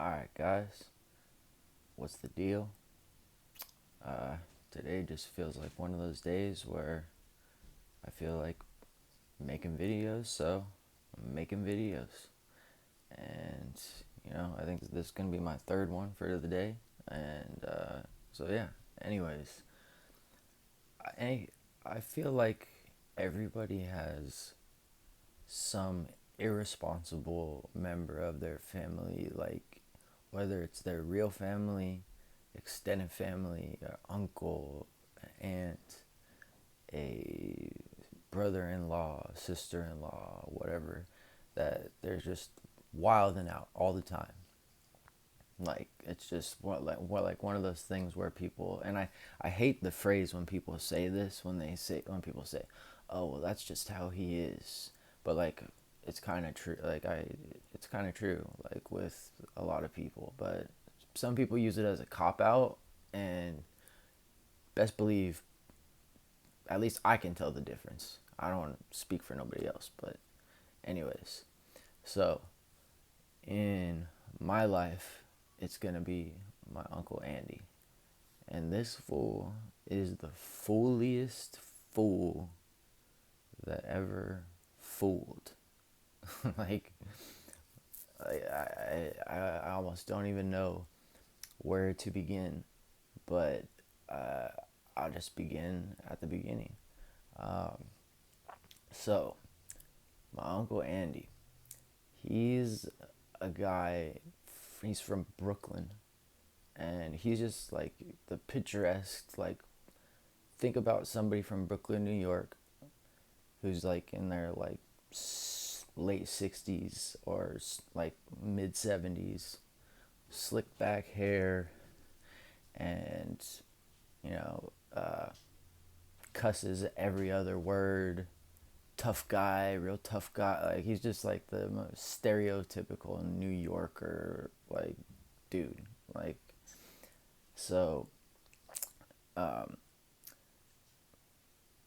Alright, guys, what's the deal? Uh, Today just feels like one of those days where I feel like making videos, so I'm making videos. And, I think this is going to be my third one for the day. And, so yeah, anyways, I, I feel like everybody has some irresponsible member of their family, like whether it's their real family, extended family, uncle, aunt, a brother-in-law, sister-in-law, whatever, that they're just wilding out all the time. Like it's just what like one of those things where people, and I hate the phrase when people say this, when people say, "Oh, well, that's just how he is," but like it's kind of true. It's kind of true, like with a lot of people, but some people use it as a cop out, and best believe, at least I can tell the difference. I don't want to speak for nobody else, but anyways, so in my life, it's gonna be my Uncle Andy. And this fool is the fooliest fool that ever fooled. like, I almost don't even know where to begin, but uh, I'll just begin at the beginning. Um, so, my Uncle Andy, he's a guy, he's from Brooklyn, and he's just like the picturesque, like, think about somebody from Brooklyn, New York, who's like in their like late 60s or like mid 70s, slick back hair, and you know cusses every other word, tough guy, real tough guy. Like he's just like the most stereotypical New Yorker like dude. Like so um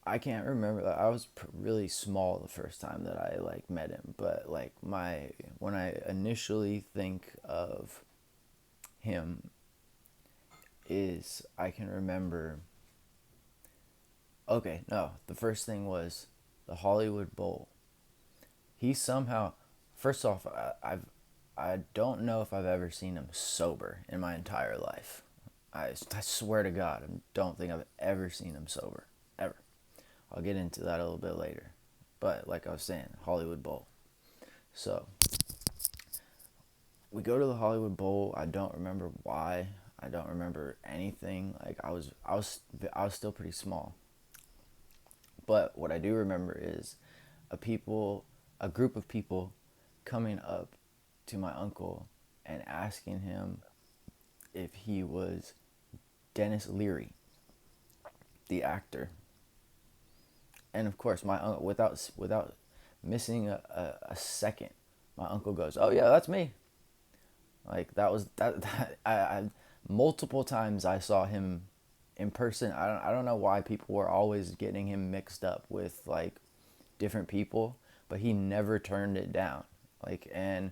I can't remember. I was really small the first time that I like met him, but like my when I initially think of him is I can remember. Okay, no, the first thing was the Hollywood Bowl. He somehow, first off, I don't know if I've ever seen him sober in my entire life. I swear to God, I don't think I've ever seen him sober, ever. I'll get into that a little bit later. But like I was saying, Hollywood Bowl. So we go to the Hollywood Bowl. I don't remember why. I don't remember anything. Like I was still pretty small. But what I do remember is a group of people coming up to my uncle and asking him if he was Dennis Leary, the actor. And of course, my uncle, without missing a second, my uncle goes, "Oh yeah, that's me." Like that was that I multiple times I saw him in person. I don't know why people were always getting him mixed up with like different people, but he never turned it down. And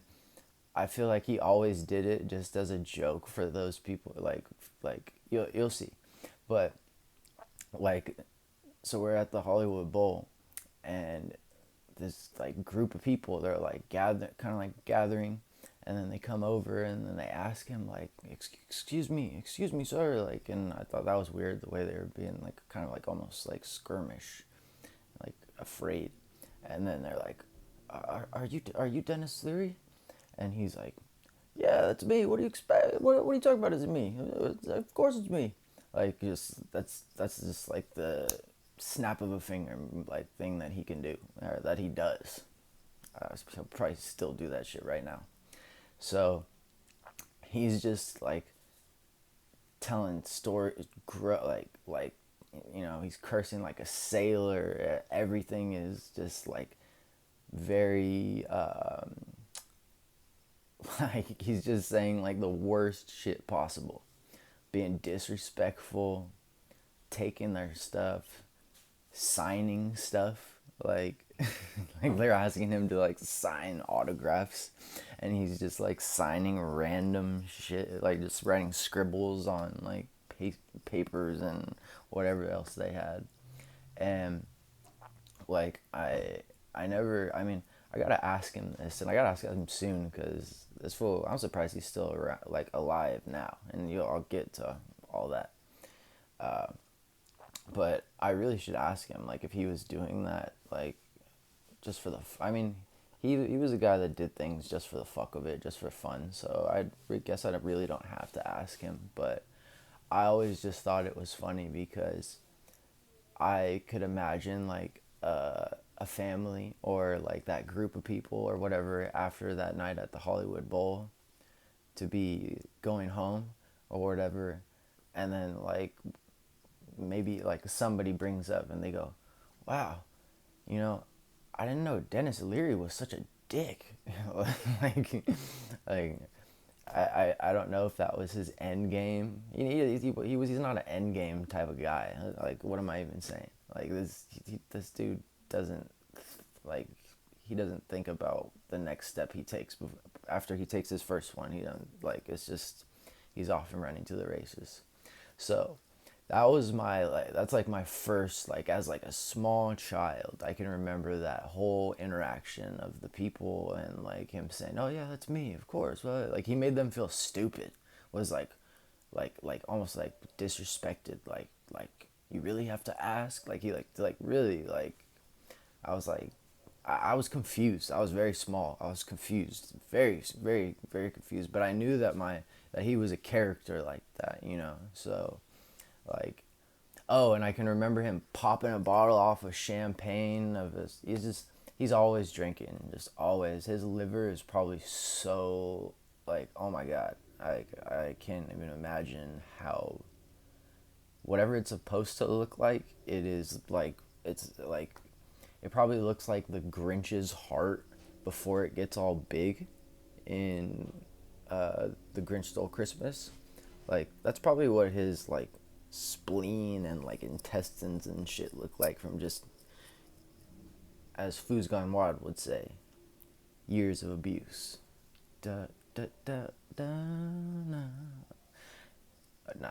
I feel like he always did it just as a joke for those people. Like you'll see, but like so we're at the Hollywood Bowl, and this like group of people, they're like kind of like gathering, and then they come over and then they ask him like, excuse me, sir." Like, and I thought that was weird the way they were being like kind of like almost like skirmish, like afraid. And then they're like, are you Dennis Leary?" And he's like, "Yeah, that's me. What do you expect? What are you talking about? Is it me? Of course it's me." Like just that's just like the snap of a finger like thing that he can do, or that he does. He'll probably still do that shit right now. So he's just like telling stories, he's cursing like a sailor. Everything is just like very like he's just saying like the worst shit possible, being disrespectful, taking their stuff, signing stuff, like like they're asking him to like sign autographs, and he's just like signing random shit, like just writing scribbles on like papers and whatever else they had. And like I never, I mean, I gotta ask him this, and I gotta ask him soon, because this fool, I'm surprised he's still around, like alive now, and I'll get to all that. But I really should ask him, like, if he was doing that, like, just for the. I mean, he was a guy that did things just for the fuck of it, just for fun. So I guess I really don't have to ask him. But I always just thought it was funny because I could imagine like a family or like that group of people or whatever after that night at the Hollywood Bowl to be going home or whatever, and then like maybe like somebody brings up and they go, "Wow, you know, I didn't know Dennis Leary was such a dick." like, like I don't know if that was his end game. He's not an end game type of guy. Like, what am I even saying? Like, this dude doesn't, like, he doesn't think about the next step he takes after he takes his first one. He don't, like, it's just he's off and running to the races. So that was my, like, that's like my first, like, as like a small child, I can remember that whole interaction of the people and like him saying, "Oh yeah, that's me, of course." Well, like, he made them feel stupid. Was like almost like disrespected, like you really have to ask, like he like really, like, I was like, I was confused. I was very small. I was confused, very, very, very confused. But I knew that that he was a character like that, you know. So, like, oh, and I can remember him popping a bottle off of champagne of his. He's always drinking, just always. His liver is probably so, like, oh my god. I can't even imagine how, whatever it's supposed to look like, it is like, it's like, it probably looks like the Grinch's heart before it gets all big in The Grinch Stole Christmas. Like, that's probably what his, like, spleen and, like, intestines and shit look like from just, as Foos Gone Wild would say, years of abuse. Da, da, da, da, na. No.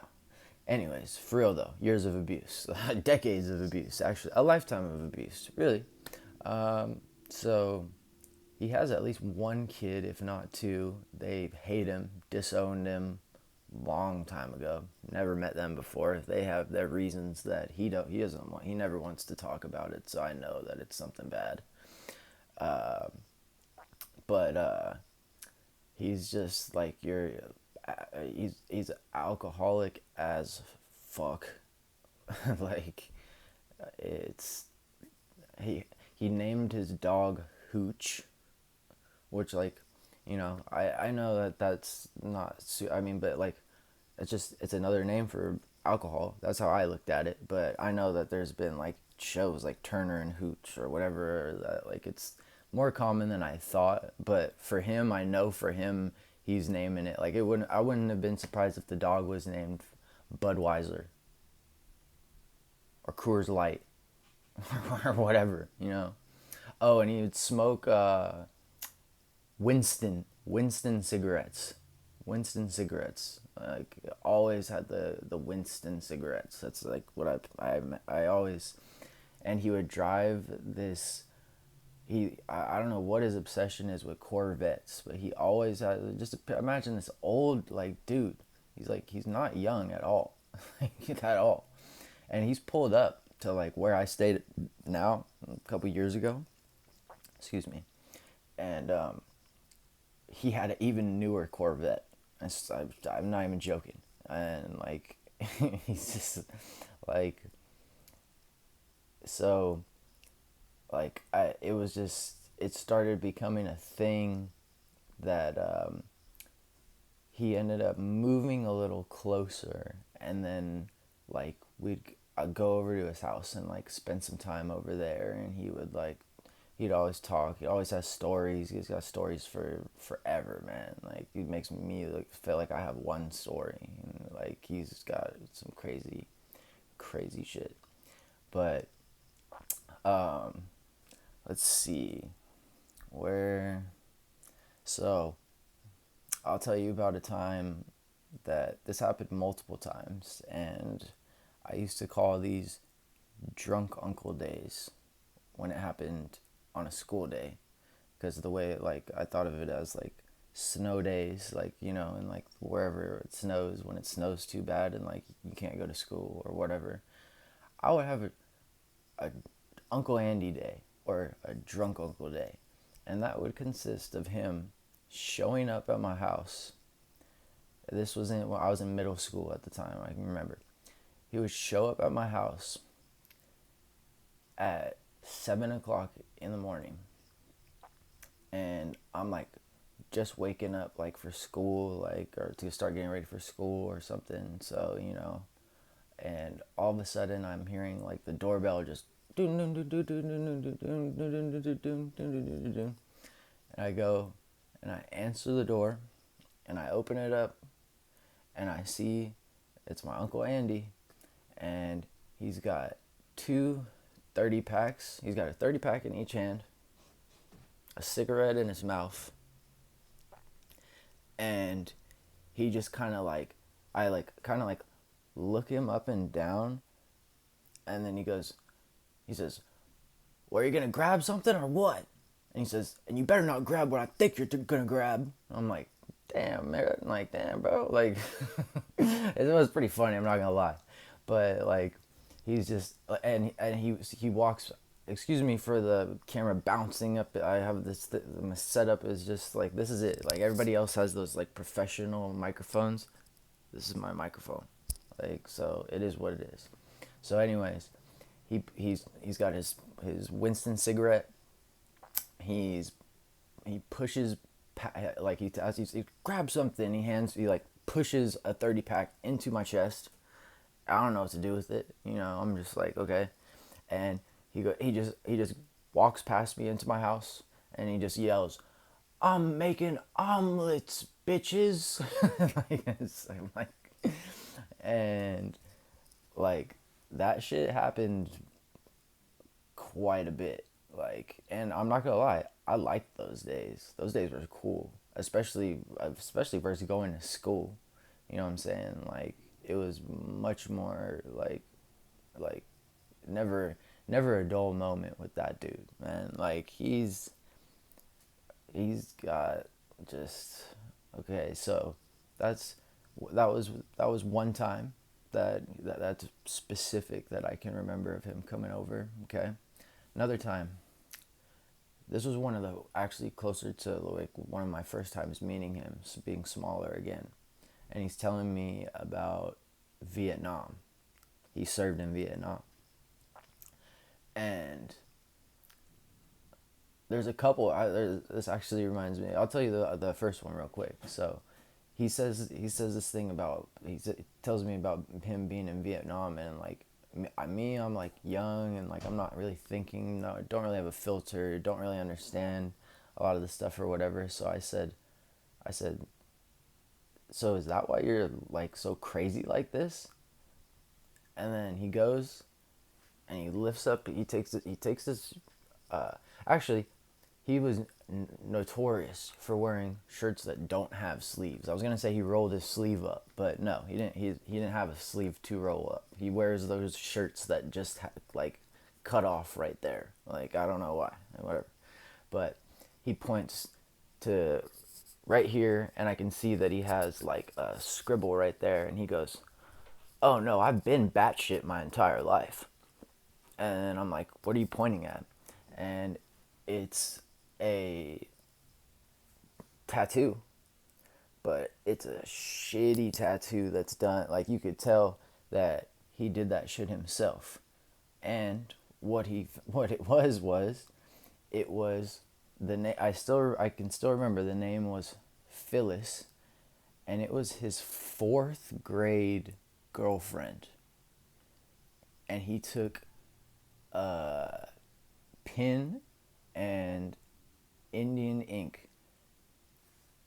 Anyways, for real though, years of abuse, decades of abuse, actually, a lifetime of abuse, really. So he has at least one kid, if not two. They hate him, disowned him, long time ago. Never met them before. They have their reasons that he doesn't want. He never wants to talk about it. So I know that it's something bad. But he's just like he's alcoholic as fuck. Like, it's he named his dog Hooch, which, like, you know, I know that that's not I mean, but like, it's another name for alcohol. That's how I looked at it. But I know that there's been like shows like Turner and Hooch or whatever, that like it's more common than I thought. But for him, I know for him, he's naming it like, I wouldn't have been surprised if the dog was named Budweiser or Coors Light or whatever, you know. Oh, and he would smoke Winston cigarettes. Winston cigarettes. Like, always had the Winston cigarettes. That's like what I always. And he would drive this. I don't know what his obsession is with Corvettes, but he always had, just imagine this old, like, dude. He's not young at all, like, at all, and he's pulled up to like where I stayed now a couple years ago. Excuse me, and he had an even newer Corvette. I'm not even joking. And like, he's just like, so, like, it started becoming a thing that he ended up moving a little closer, and then like I'd go over to his house and like spend some time over there, and he'd always talk. He always has stories. He's got stories for forever, man. Like, he makes me like feel like I have one story, and like he's got some crazy, crazy shit. But let's see where. So I'll tell you about a time that this happened multiple times, and I used to call these drunk uncle days when it happened on a school day, because the way like I thought of it as like snow days, like and like wherever it snows, when it snows too bad and like you can't go to school or whatever, I would have a Uncle Andy day or a drunk uncle day, and that would consist of him showing up at my house. This was when I was in middle school at the time. I can remember he would show up at my house at 7 o'clock in the morning, and I'm like just waking up like for school, like or to start getting ready for school or something. So and all of a sudden I'm hearing like the doorbell just and I go and I answer the door and I open it up and I see it's my Uncle Andy, and he's got two 30 packs. He's got a 30 pack in each hand, a cigarette in his mouth, and he just kind of like, I like kind of like look him up and down, and then he says, "Well, are you gonna grab something or what?" And he says, "And you better not grab what I think you're gonna grab." I'm like, "Damn, man!" Like, "Damn, bro!" Like, it was pretty funny. I'm not gonna lie, but like, he's just and he walks. Excuse me for the camera bouncing up. I have this. My setup is just like this is it. Like everybody else has those like professional microphones. This is my microphone. Like so, it is what it is. So, anyways, he's got his Winston cigarette. He pushes like he grabs something. He like pushes a 30 pack into my chest. I don't know what to do with it. I'm just like okay, and he just walks past me into my house and he just yells, "I'm making omelets, bitches!" I'm like, and like that shit happened quite a bit. Like, and I'm not gonna lie, I liked those days. Those days were cool, especially versus going to school. You know what I'm saying? Like, it was much more like never a dull moment with that dude, man. Like he's got just okay. So that's that was one time that's specific that I can remember of him coming over. Okay, another time. This was one of the actually closer to like one of my first times meeting him, being smaller again, and he's telling me about Vietnam. He served in Vietnam, and there's a couple. This actually reminds me. I'll tell you the first one real quick. So, he says this thing about he tells me about him being in Vietnam, and like I'm like young and like I'm not really thinking. No, don't really have a filter. Don't really understand a lot of the stuff or whatever. So I said, so is that why you're like so crazy like this? And then he goes and he lifts up. He takes this. Uh, actually, he was notorious for wearing shirts that don't have sleeves. I was gonna say he rolled his sleeve up, but no, he didn't. He didn't have a sleeve to roll up. He wears those shirts that just like cut off right there. Like I don't know why, whatever. But he points to right here, and I can see that he has like a scribble right there, and he goes, "Oh no, I've been batshit my entire life." And I'm like, "What are you pointing at?" And it's a tattoo, but it's a shitty tattoo that's done. Like you could tell that he did that shit himself. And what it was the name. I can still remember the name was Phyllis, and it was his fourth grade girlfriend. And he took a pin and Indian ink,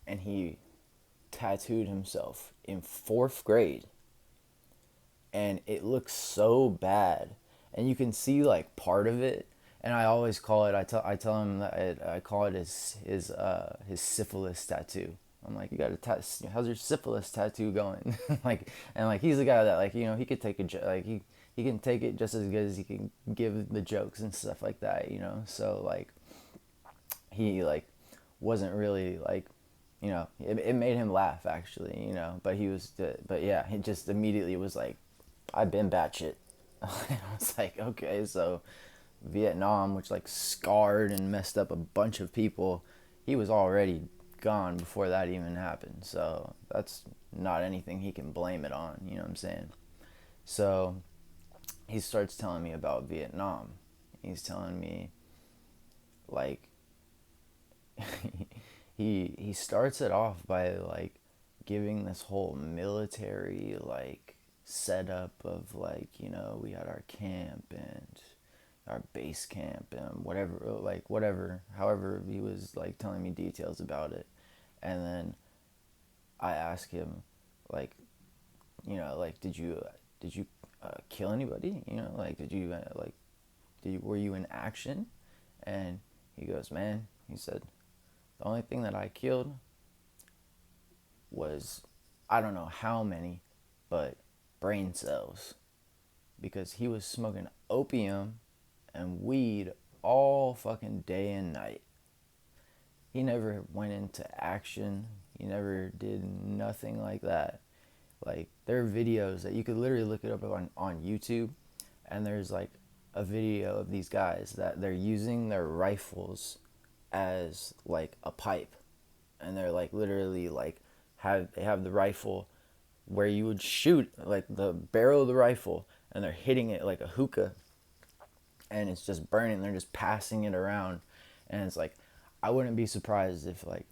and he tattooed himself in fourth grade, and it looks so bad, and you can see like part of it. And I always call it. I tell him that I call it his syphilis tattoo. I'm like, you got how's your syphilis tattoo going? Like, and like he's the guy that like he could take like he can take it just as good as he can give the jokes and stuff like that. So like he like wasn't really like it made him laugh actually. But but yeah, he just immediately was like, I've been batshit. I was like, okay, so Vietnam, which like scarred and messed up a bunch of people, he was already gone before that even happened. So that's not anything he can blame it on, you know what I'm saying? So he starts telling me about Vietnam. He's telling me like he starts it off by like giving this whole military like setup of like we had our camp and our base camp and whatever however he was like telling me details about it. And then I ask him like like did you kill anybody, like did you were you in action? And he goes, man, he said, the only thing that I killed was, I don't know how many, but brain cells. Because he was smoking opium and weed all fucking day and night. He never went into action. He never did nothing like that. Like, there are videos that you could literally look it up on YouTube, and there's like a video of these guys that they're using their rifles as like a pipe, and they're like literally like they have the rifle where you would shoot like the barrel of the rifle, and they're hitting it like a hookah, and it's just burning. They're just passing it around, and it's like, I wouldn't be surprised if like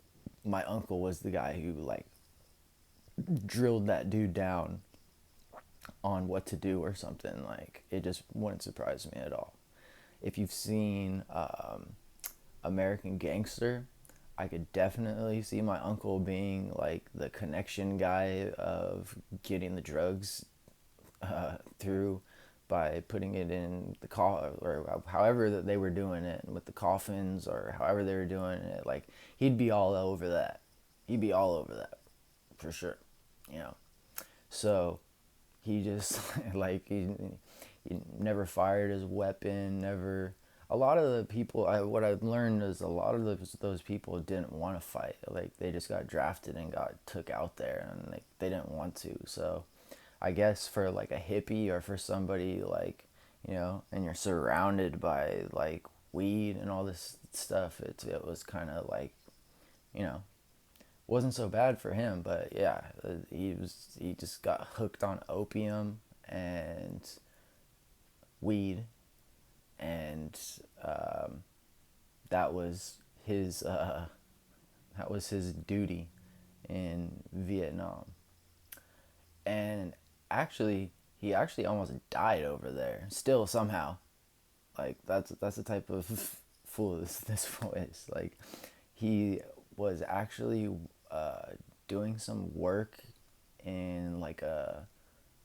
my uncle was the guy who like drilled that dude down on what to do or something. Like, it just wouldn't surprise me at all. If you've seen American Gangster, I could definitely see my uncle being like the connection guy of getting the drugs through by putting it in the or however that they were doing it with the coffins, or however they were doing it. Like, he'd be all over that. He'd be all over that for sure. So he just like he never fired his weapon, never. A lot of the people, what I've learned is a lot of those people didn't want to fight. Like, they just got drafted and got took out there, and like they didn't want to. So I guess for like a hippie, or for somebody like, and you're surrounded by like weed and all this stuff, it was kind of like, you know, wasn't so bad for him. But yeah, he just got hooked on opium and weed, and that was his duty in Vietnam. And actually, he actually almost died over there. Still, somehow, like that's the type of fool this fool is. Like, he was actually doing some work in like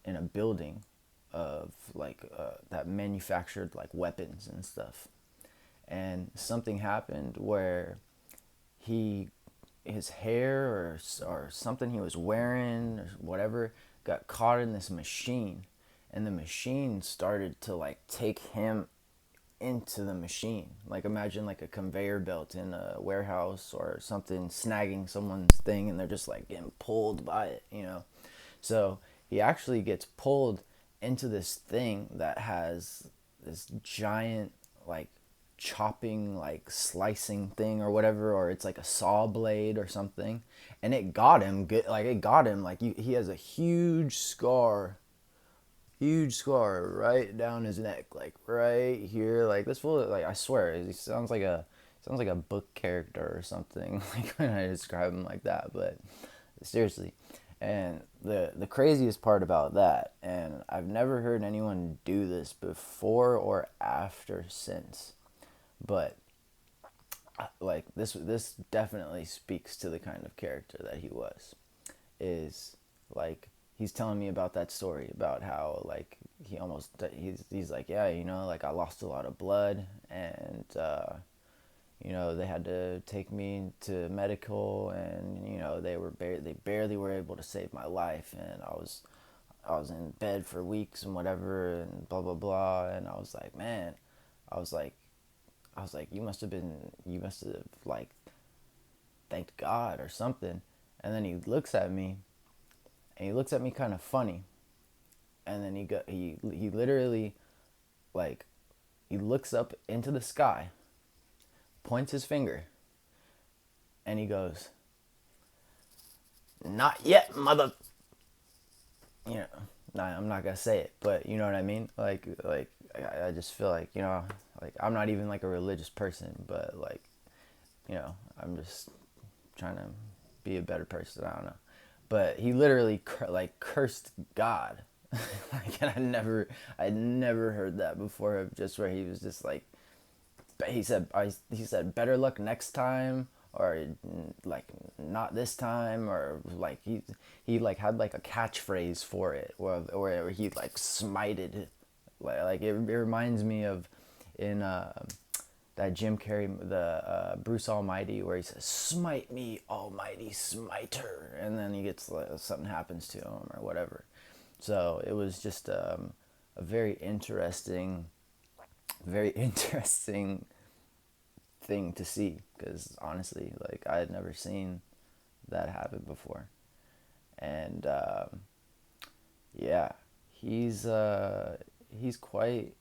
in a building of like that manufactured like weapons and stuff, and something happened where his hair or something he was wearing or whatever got caught in this machine, and the machine started to like take him into the machine. Like, imagine like a conveyor belt in a warehouse or something snagging someone's thing, and they're just like getting pulled by it. So he actually gets pulled into this thing that has this giant like chopping, like slicing thing or whatever, or it's like a saw blade or something, and it got him good. Like, it got him like he has a huge scar right down his neck, like right here. Like, this fool, like, I swear, he sounds like a book character or something, like, when I describe him like that. But seriously, and the craziest part about that, and I've never heard anyone do this before or after since, but like this definitely speaks to the kind of character that he was. Is like, he's telling me about that story about how like he's like, yeah, like, I lost a lot of blood, and You know, they had to take me to medical, and you know they barely were able to save my life, and I was in bed for weeks and whatever, and blah blah blah. And I was like, man, I was like, you must have like thanked God or something. And then he looks at me kind of funny, and then he literally like he looks up into the sky, points his finger, and he goes, "Not yet, mother." You know, nah, I'm not gonna say it, but you know what I mean. I just feel like, you know, like I'm not even like a religious person, but like, you know, I'm just trying to be a better person. I don't know, but he literally like cursed God. Like, and I never heard that before. Just where he was just like, he said better luck next time, or like not this time, or like he like had like a catchphrase for it, where he like smited, it reminds me of in that Jim Carrey, the Bruce Almighty, where he says, "Smite me, Almighty Smiter," and then he gets like, something happens to him or whatever. So it was just a very interesting thing to see, because honestly, like I had never seen that happen before. And yeah, he's quite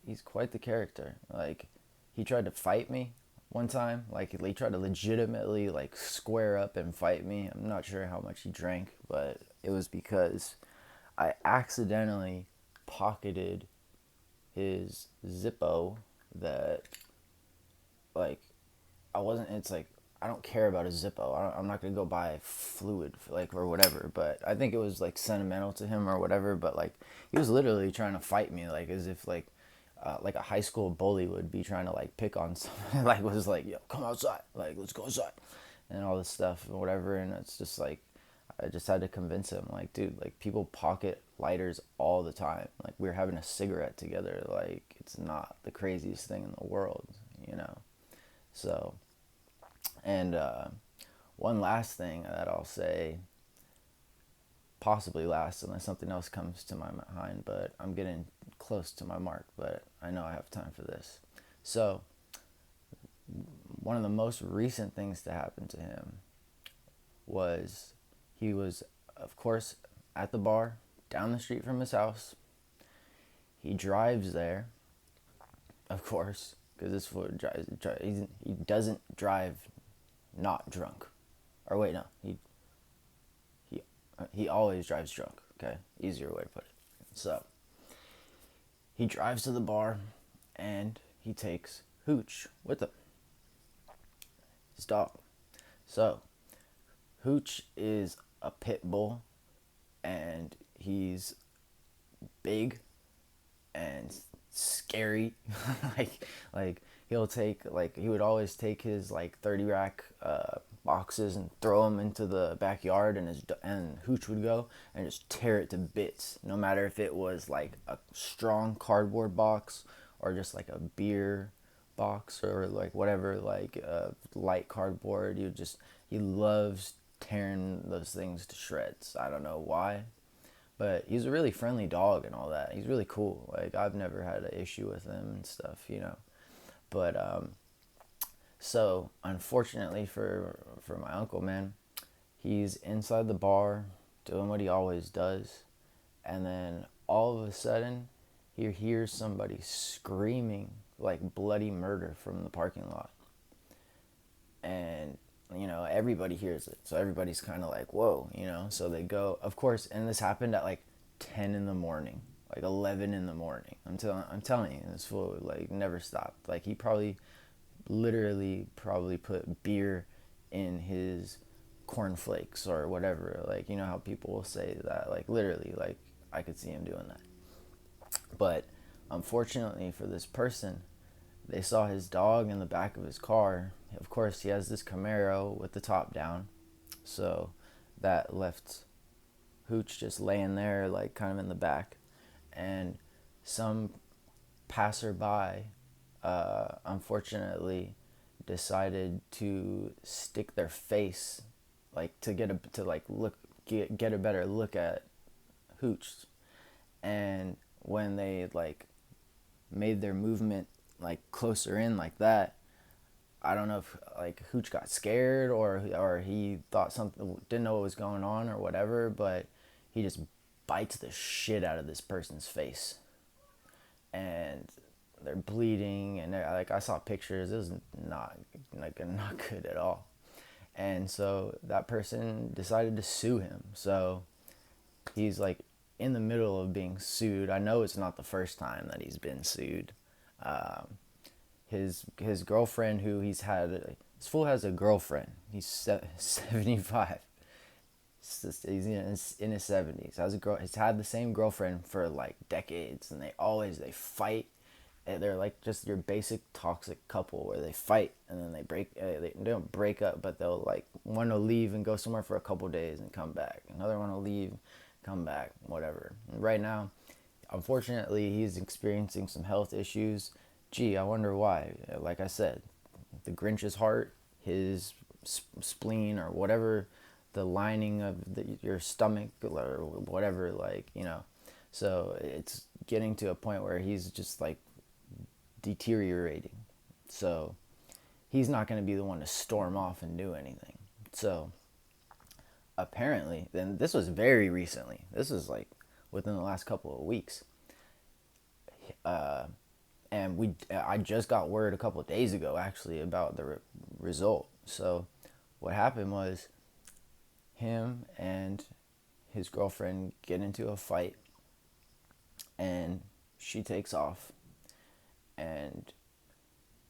the character. Like, he tried to fight me one time. Like, he tried to legitimately like square up and fight me. I'm not sure how much he drank, but it was because I accidentally pocketed his Zippo that, like, I wasn't. It's like, I don't care about a Zippo. I'm not gonna go buy fluid like or whatever. But I think it was like sentimental to him or whatever. But like, he was literally trying to fight me, like as if like a high school bully would be trying to like pick on someone. Like, was like, yo, come outside, like let's go outside, and all this stuff and whatever. And it's just like, I just had to convince him, like, dude, like people pocket lighters all the time. Like, we were having a cigarette together. Like, it's not the craziest thing in the world, you know. So, and one last thing that I'll say, possibly last, unless something else comes to my mind, but I'm getting close to my mark, but I know I have time for this. So, one of the most recent things to happen to him was he was, of course, at the bar down the street from his house. He drives there, of course, because this fool he doesn't drive not drunk. Or wait, no, he always drives drunk. Okay, easier way to put it. So he drives to the bar, and he takes Hooch with him, his dog. So Hooch is a pit bull, and he's big and scary. like he would always take his like 30 rack boxes and throw them into the backyard, and Hooch would go and just tear it to bits, no matter if it was like a strong cardboard box or just like a beer box or like whatever, like light cardboard. He loves tearing those things to shreds. I don't know why, but he's a really friendly dog and all that. He's really cool. Like, I've never had an issue with him and stuff, you know. But so unfortunately for my uncle, man, he's inside the bar doing what he always does, and then all of a sudden he hears somebody screaming like bloody murder from the parking lot. And you know, everybody hears it, so everybody's kind of like, whoa, you know. So they go, of course, and this happened at like 10 in the morning, like 11 in the morning. I'm telling you, this fool like never stopped. Like, he probably put beer in his cornflakes or whatever. Like, you know how people will say that, like literally, like I could see him doing that. But unfortunately for this person, they saw his dog in the back of his car. Of course, he has this Camaro with the top down, so that left Hooch just laying there, like kind of in the back. And some passerby, unfortunately, decided to stick their face, like to get a to like look get a better look at Hooch. And when they like made their movement like closer in like that, I don't know if like Hooch got scared or he thought something, didn't know what was going on or whatever, but he just bites the shit out of this person's face, and they're bleeding, and they're, like I saw pictures. It was not good at all, and so that person decided to sue him. So he's like in the middle of being sued. I know it's not the first time that he's been sued. Um, his girlfriend, who he's had, this fool has a girlfriend. He's 75. He's in his 70s. He's had the same girlfriend for like decades, and they fight. They're like just your basic toxic couple where they fight and then they don't break up, but they'll like one will leave and go somewhere for a couple days and come back. Another one will leave, come back, whatever. And right now, unfortunately, he's experiencing some health issues. Gee, I wonder why. Like I said, the Grinch's heart, his spleen, or whatever, the lining of your stomach or whatever, like, you know. So it's getting to a point where he's just like deteriorating. So he's not going to be the one to storm off and do anything. So apparently, then this was very recently. This was like within the last couple of weeks. And I just got word a couple of days ago actually about the result. So what happened was him and his girlfriend get into a fight, and she takes off. And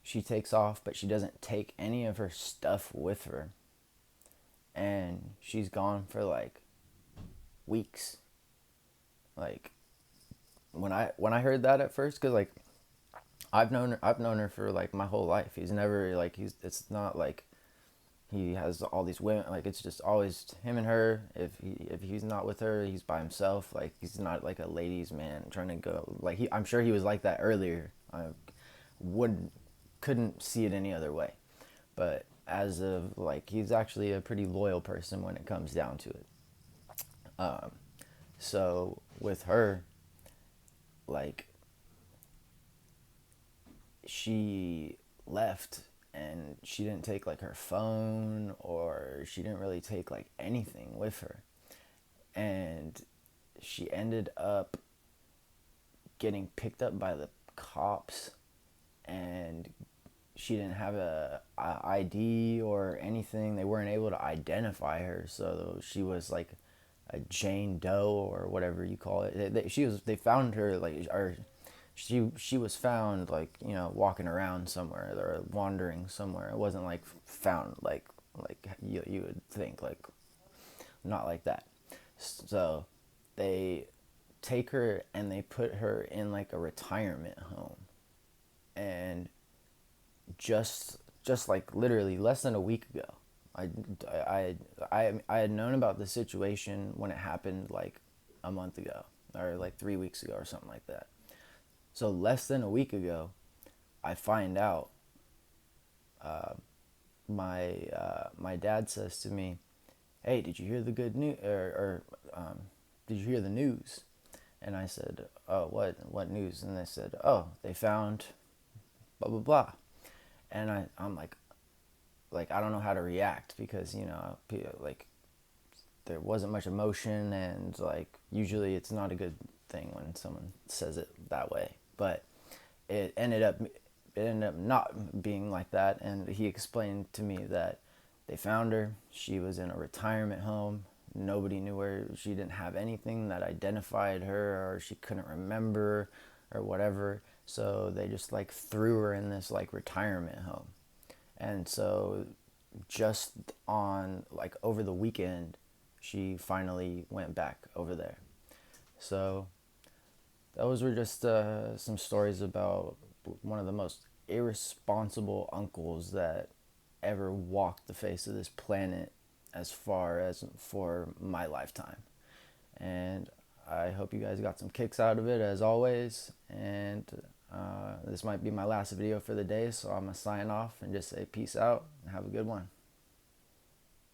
she takes off, but she doesn't take any of her stuff with her. And she's gone for like weeks. Like when I heard that at first, because like I've known her for like my whole life. He's never like it's not like he has all these women. Like it's just always him and her. If he's not with her, he's by himself. Like he's not like a ladies' man trying to go. Like I'm sure he was like that earlier. I couldn't see it any other way. But as of like, he's actually a pretty loyal person when it comes down to it. So with her, like, she left and she didn't take like her phone, or she didn't really take like anything with her. And she ended up getting picked up by the cops, and she didn't have a ID or anything. They weren't able to identify her, so she was like a Jane Doe or whatever you call it. They found her like, or she was found like, you know, walking around somewhere or wandering somewhere. It wasn't like found like you would think, like not like that. So they take her and they put her in like a retirement home. And just like literally less than a week ago, I had known about the situation when it happened like a month ago or like 3 weeks ago or something like that. So less than a week ago, I find out. My dad says to me, "Hey, did you hear the good news? Or did you hear the news?" And I said, "Oh, what news?" And they said, "Oh, they found blah blah blah." And I'm like I don't know how to react, because, you know, like there wasn't much emotion, and like usually it's not a good thing when someone says it that way. But it ended up not being like that. And he explained to me that they found her. She was in a retirement home. Nobody knew her. She didn't have anything that identified her, or she couldn't remember or whatever. So they just like threw her in this like retirement home. And so just on like over the weekend, she finally went back over there. So those were just some stories about one of the most irresponsible uncles that ever walked the face of this planet, as far as for my lifetime. And I hope you guys got some kicks out of it, as always. And This might be my last video for the day, so I'm going to sign off and just say peace out and have a good one.